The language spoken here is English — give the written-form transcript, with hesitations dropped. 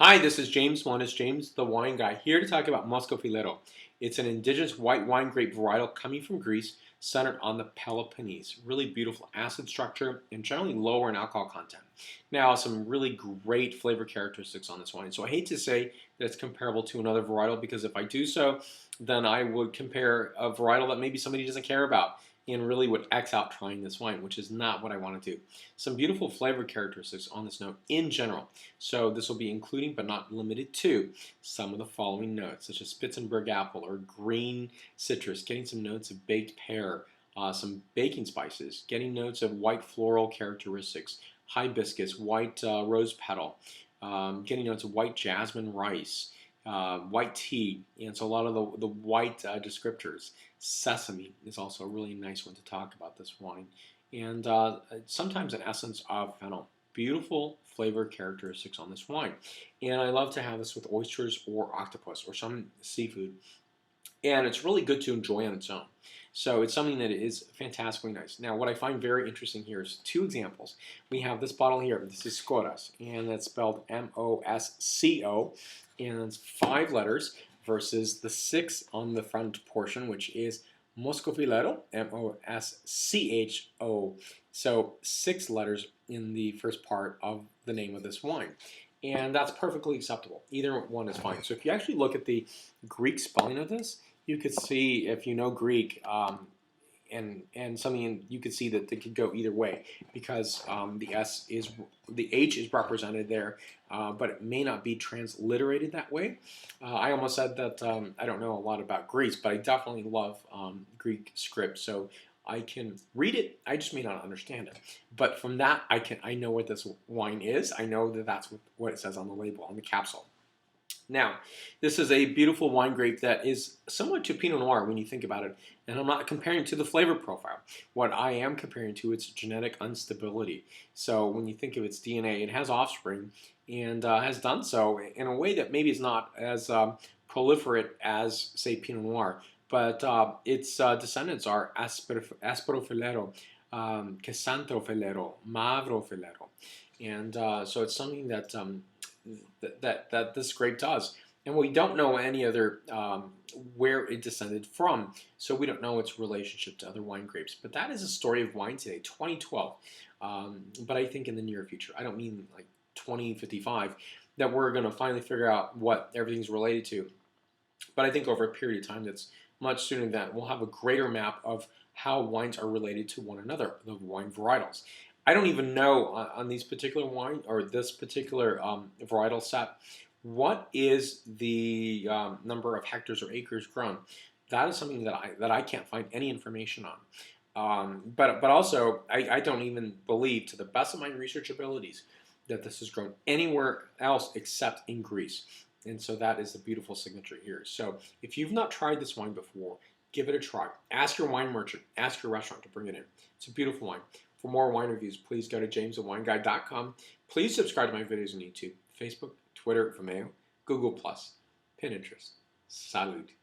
Hi, this is James Melendez, James the Wine Guy, here to talk about Moschofilero. It's an indigenous white wine grape varietal coming from Greece, centered on the Peloponnese. Really beautiful acid structure and generally lower in alcohol content. Now, some really great flavor characteristics on this wine. So I hate to say that it's comparable to another varietal because if I do so, then I would compare a varietal that maybe somebody doesn't care about and really would X out trying this wine, which is not what I want to do. Some beautiful flavor characteristics on this note in general. So this will be including but not limited to some of the following notes, such as Spitzenberg apple or green citrus, getting some notes of baked pear, some baking spices, getting notes of white floral characteristics, hibiscus, white rose petal, getting notes of white jasmine rice, white tea, and so a lot of the white descriptors. Sesame is also a really nice one to talk about this wine. And sometimes an essence of fennel. Beautiful flavor characteristics on this wine. And I love to have this with oysters or octopus or some seafood. And it's really good to enjoy on its own. So it's something that is fantastically nice. Now, what I find very interesting here is two examples. We have this bottle here. This is Skoras, and that's spelled M-O-S-C-O, and it's 5 letters versus the 6 on the front portion, which is Moschofilero, M-O-S-C-H-O. So 6 letters in the first part of the name of this wine. And that's perfectly acceptable. Either one is fine. So if you actually look at the Greek spelling of this, you could see, if you know Greek, and something, you could see that they could go either way because the H is represented there, but it may not be transliterated that way. I almost said that I don't know a lot about Greece, but I definitely love Greek script, so I can read it. I just may not understand it. But from that, I know what this wine is. I know that that's what it says on the label, on the capsule. Now, this is a beautiful wine grape that is similar to Pinot Noir when you think about it, and I'm not comparing to the flavor profile. What I am comparing to its genetic instability. So when you think of its DNA, it has offspring and has done so in a way that maybe is not as proliferate as, say, Pinot Noir, but its descendants are Asperofilero, Casantrofilero, Mavrofilero, and so it's something that that this grape does. And we don't know any other where it descended from, so we don't know its relationship to other wine grapes. But that is a story of wine today, 2012. But I think in the near future, I don't mean like 2055, that we're going to finally figure out what everything's related to. But I think over a period of time that's much sooner than that, we'll have a greater map of how wines are related to one another, the wine varietals. I don't even know on these particular wine or this particular varietal set, what is the number of hectares or acres grown. That is something that I can't find any information on. But also, I don't even believe, to the best of my research abilities, that this is grown anywhere else except in Greece. And so that is the beautiful signature here. So if you've not tried this wine before, give it a try. Ask your wine merchant, ask your restaurant to bring it in. It's a beautiful wine. For more wine reviews, please go to jamesthewineguy.com. Please subscribe to my videos on YouTube, Facebook, Twitter, Vimeo, Google+, Pinterest. Salud.